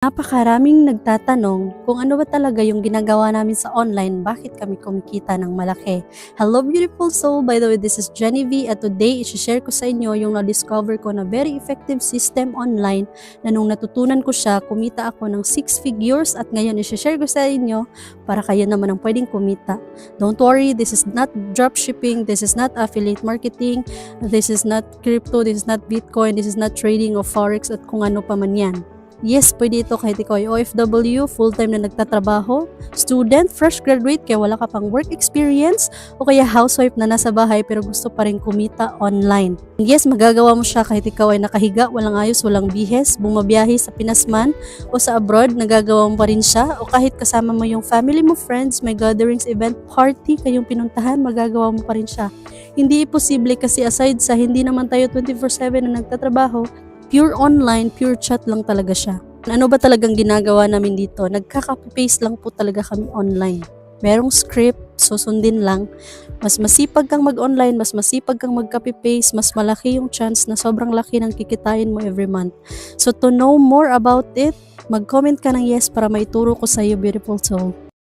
Napakaraming nagtatanong kung ano ba talaga yung ginagawa namin sa online, bakit kami kumikita ng malaki. Hello beautiful soul, by the way, this is Jenny V at today i-share ko sa inyo yung na-discover ko na very effective system online na nung natutunan ko siya, kumita ako ng 6 figures at ngayon i-share ko sa inyo para kayo naman ang pwedeng kumita. Don't worry, this is not dropshipping, this is not affiliate marketing, this is not crypto, this is not Bitcoin, this is not trading of forex at kung ano pa man yan. Yes, pwede ito kahit ikaw ay OFW, full-time na nagtatrabaho, student, fresh graduate, kaya wala ka pang work experience, o kaya housewife na nasa bahay pero gusto pa rin kumita online. Yes, magagawa mo siya kahit ikaw ay nakahiga, walang ayos, walang bihes, bumabiyahe sa Pinas man o sa abroad, nagagawa mo pa rin siya, o kahit kasama mo yung family mo, friends, may gatherings, event, party, kayong pinuntahan, magagawa mo pa rin siya. Hindi imposible kasi aside sa hindi naman tayo 24/7 na nagtatrabaho, pure online, pure chat lang talaga siya. Ano ba talagang ginagawa namin dito? Nagka-copy-paste lang po talaga kami online. Merong script, susundin lang. Mas masipag kang mag-online, mas masipag kang mag-copy-paste, mas malaki yung chance na sobrang laki ng kikitain mo every month. So to know more about it, mag-comment ka ng yes para maituro ko sa iyo, beautiful soul.